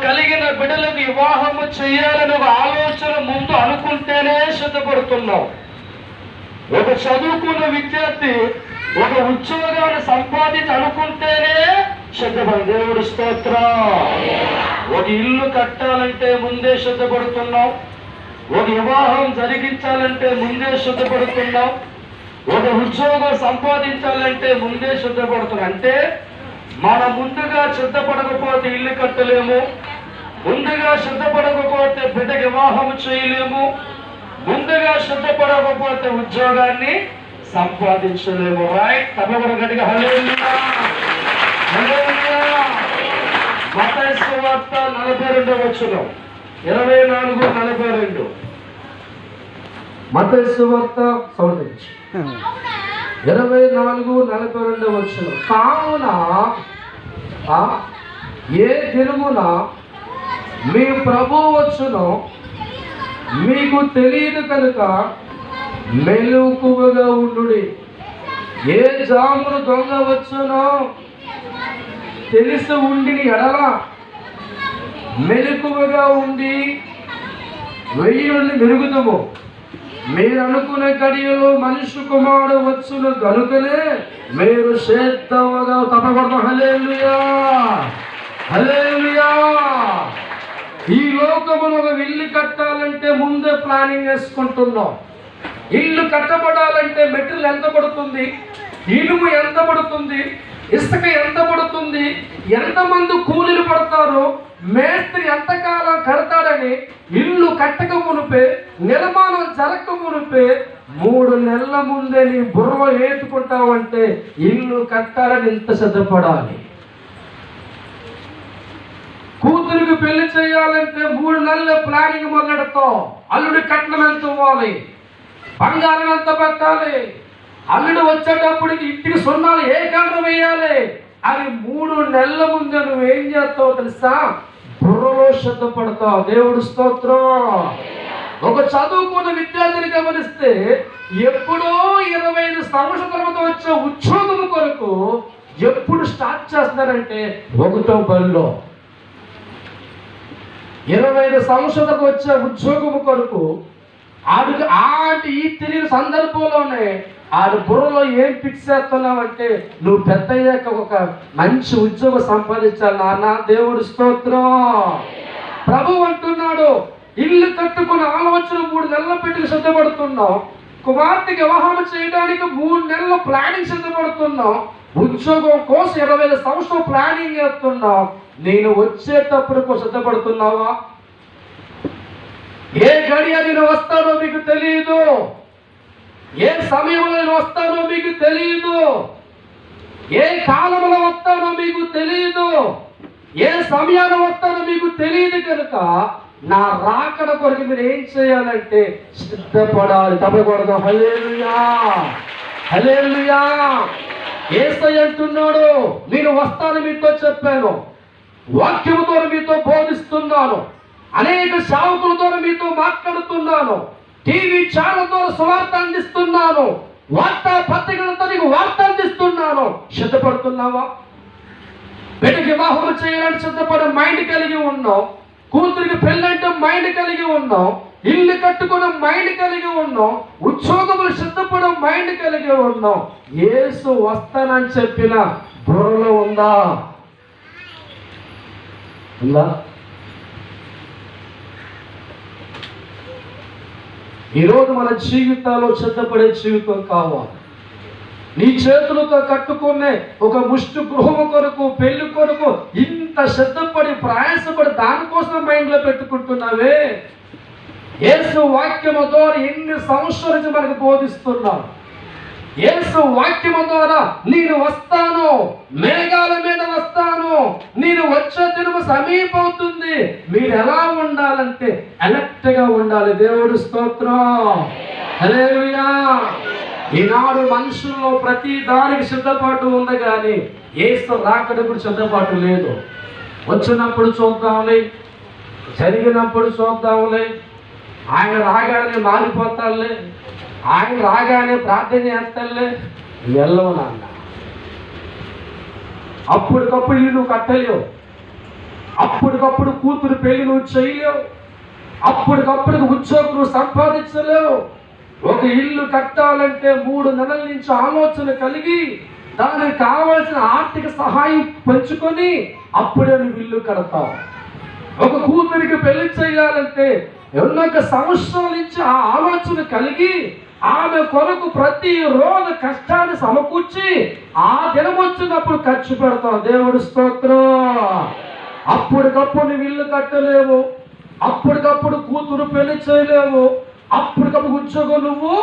కలిగిన బిడ్డలకు వివాహము చేయాలని ఒక ఆలోచన ముందు అనుకుంటేనే సిద్ధపడుతున్నావు. ఒక చదువుకున్న విద్యార్థి ఒక ఉద్యోగాన్ని సంపాదించి అనుకుంటేనే సిద్ధపడి. దేవుడి స్తోత్రం. ఒక ఇల్లు కట్టాలంటే ముందే సిద్ధపడుతున్నాం. ఒక వివాహం జరిగించాలంటే ముందే సిద్ధపడుతున్నాం. ఒక ఉద్యోగం సంపాదించాలంటే ముందే సిద్ధపడుతున్నాం. అంటే మనం ముందుగా సిద్ధపడకపోతే ఇల్లు కట్టలేము, ముందుగా సిద్ధపడకపోతే బిడ్డకి వివాహం చేయలేము, ముందుగా సిద్ధపడకపోతే ఉద్యోగాన్ని సంపాదించలేము. రైట్? తప్పకుండా గట్టిగా హల్లెలూయా, హల్లెలూయా. మత్తయి సువార్త 42వ వచనం, 24:42. మత్తయి సువార్త 24:42 వచనం. కావున ఏ దినమున మీ ప్రభువు వచ్చునో మీకు తెలియదు కనుక మెలకువగా ఉండుడి. ఏ జామును దొంగ వచ్చునో తెలిసి ఉండి ఎడల మెలకువగా ఉండి 1000 నుండి మెరుగుదము. మీరు అనుకునే గడియలో మనుష్య కుమారుడు వచ్చును గనుకనే మీరు శ్రద్ధగా తప్పకూడదు. హల్లెలూయా, హల్లెలూయా. ఈ లోకములో ఒక ఇల్లు కట్టాలంటే ముందే ప్లానింగ్ వేసుకుంటున్నాం. ఇల్లు కట్టబడాలంటే మెటీరియల్ ఎంత పడుతుంది, ఇనుము ఎంత పడుతుంది, ఇసుక ఎంత పడుతుంది, ఎంతమంది కూలీలు పడతారు, మేస్త్రి ఎంతకాలం కడతాడని ఇల్లు కట్టక మునిపే, నిర్మాణం జరగక మునిపే 3 నెలల ముందే నీ బుర్రలో ఏతుకుంటావంటే ఇల్లు కట్టాలని ఇంత సిద్ధపడాలి. కూతురికి పెళ్లి చేయాలంటే 3 నెలల ప్లానింగ్ మొదలెడతావు. అల్లుడి కట్నం ఎంత ఇవ్వాలి, బంగారం ఎంత పెట్టాలి, అల్లుడు వచ్చేటప్పటికి ఇంటికి సున్నాలు ఏ కలర్ వేయాలి అని 3 నెలల ముందు నువ్వేం చేస్తావు తెలుసా? బుర్రలో సిద్ధపడతావు. దేవుడు స్తోత్రం. ఒక చదువుకున్న విద్యార్థిని గమనిస్తే ఎప్పుడో 25 సంవత్సరాల తర్వాత వచ్చే ఉద్యోగం కొరకు ఎప్పుడు స్టార్ట్ చేస్తున్నారంటే 1వ బడిలో. 25 సంవత్సరాలకు వచ్చే ఉద్యోగం కొరకు ఆడికి ఈ తెలియని సందర్భంలోనే ఆడు బుర్రలో ఏం ఫిక్స్ చేస్తున్నావంటే నువ్వు పెద్ద అయ్యాక ఒక మంచి ఉద్యోగం సంపాదించాలి నాన్న. దేవుడు స్తోత్రం. ప్రభు అంటున్నాడు, ఇల్లు కట్టుకున్న ఆలోచన 3 నెలలు పెట్టి సిద్ధపడుతున్నావు. కుమార్తెకి వివాహం చేయడానికి 3 నెలలు ప్లానింగ్ సిద్ధపడుతున్నావు. ఉద్యోగం కోసం 25 సంవత్సరాలు ప్లానింగ్ చేస్తున్నావు. నేను వచ్చేటప్పుడు సిద్ధపడుతున్నావా? ఏ గడియ నేను వస్తానో మీకు తెలియదు, ఏ సమయంలో నేను వస్తానో మీకు తెలియదు, ఏ కాలంలో వస్తానో మీకు తెలియదు, ఏ సమయాన్ని వస్తానో మీకు తెలియదు కనుక నా రాకడ కొరకు మీరు ఏం చేయాలంటే సిద్ధపడాలి. తప్పకూడదు. హల్లెలూయా, హల్లెలూయా. యేసయ్య అంటున్నాడు, నేను వస్తాను మీతో చెప్పాను, వాక్యముతో మీతో బోధిస్తున్నాను, అనేక సేవకులతో మీతో మాట్లాడుతున్నాను, టీవీ ఛానల్ ద్వారా సువార్త అందిస్తున్నాను, వార్తా పత్రికలతో నీకు వార్త అందిస్తున్నాను. సిద్ధపడుతున్నావా? బిడ్డకి వివాహం చేయాలని సిద్ధపడే మైండ్ కలిగి ఉన్నావు. కూతురికి పెళ్ళంటే మైండ్ కలిగి ఉన్నావు. ఇల్లు కట్టుకునే మైండ్ కలిగి ఉన్నావు. ఉద్యోగములు సిద్ధపడే మైండ్ కలిగి ఉన్నావు. యేసు వస్తానని చెప్పిన బుర్రలో ఉందా? ఉందా? ఈరోజు మన జీవితాల్లో సిద్ధపడే జీవితం కావాలి. నీ చేతులతో కట్టుకునే ఒక ముష్టి గృహము కొరకు, పెళ్లి కొరకు ఇంత సిద్ధపడి ప్రయాసపడి దానికోసం మైండ్లో పెట్టుకుంటున్నావే. యేసు వాక్యము ద్వారా ఎన్ని సంవత్సరాల నుంచి మనకు బోధిస్తున్నావు. యేసు వాక్యము ద్వారా నేను వస్తాను, మేఘాల మీద వస్తాను, నేను వచ్చే దినము సమీపవుతుంది. మీరు ఎలా ఉండాలంటే అలర్ట్ గా ఉండాలి. దేవుడు స్తోత్రం. హల్లెలూయా. ఈనాడు మనుషుల్లో ప్రతి దానికి సిద్ధపాటు ఉంది, కానీ యేసు రాకడకు సిద్ధపాటు లేదు. వచ్చినప్పుడు చూద్దాంలే, జరిగినప్పుడు చూద్దాంలే, ఆయన రాగానే మారిపోతాడులే, ఆయన రాగానే ప్రార్థన చేస్తాడులే. వెళ్ళవు నాన్న. అప్పటికప్పుడు ఇల్లు నువ్వు కట్టలేవు. అప్పటికప్పుడు కూతురు పెళ్లి నువ్వు చేయలేవు, అప్పటికప్పుడు ఉద్యోగం నువ్వు సంపాదించలేవు. ఒక ఇల్లు కట్టాలంటే 3 నెలల నుంచి ఆలోచన కలిగి దానికి కావాల్సిన ఆర్థిక సహాయం పంచుకొని అప్పుడే నువ్వు ఇల్లు కడతావు. ఒక కూతురికి పెళ్లి చేయాలంటే ఎన్నో సంవత్సరాల నుంచి ఆ ఆలోచన కలిగి ఆమె కొరకు ప్రతిరోజు కష్టాన్ని సమకూర్చి ఆ దినం వచ్చినప్పుడు ఖర్చు పెడతావు. దేవుడి స్తోత్రం. అప్పటికప్పుడు నువ్వు ఇల్లు కట్టలేవు, అప్పటికప్పుడు కూతురు పెళ్లి చేయలేవు, అప్పటికప్పుడు ఉద్యోగం నువ్వు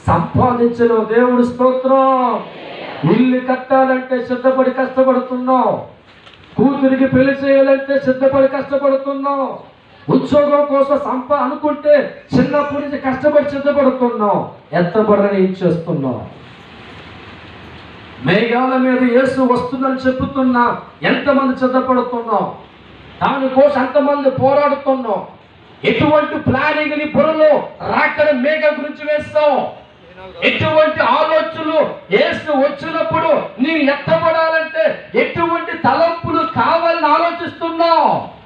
సంపాదించలేవు. దేవుడి స్తోత్రం. ఇల్లు కట్టాలంటే సిద్ధపడి కష్టపడుతున్నావు, కూతురికి పెళ్లి చేయాలంటే సిద్ధపడి కష్టపడుతున్నావు, ఉద్యోగం కోసం అనుకుంటే చిన్నప్పటి నుంచి కష్టపడి సిద్ధపడుతున్నావు, ఎత్తబడని ఏం చేస్తున్నావు? మేఘాల మీద యేసు వస్తుందని చెప్పుతున్నా ఎంతమంది సిద్ధపడుతున్నావు? దానికోసం ఎంతమంది పోరాడుతున్నావు? ఎటువంటి ప్లానింగ్ నీ బుర్రలో రాకడ మేఘం గురించి వేస్తావు? ఎటువంటి ఆలోచనలు యేసు వచ్చినప్పుడు నీవు ఎత్తబడాలంటే ఎటువంటి తలంపులు కావాలని ఆలోచిస్తున్నావు?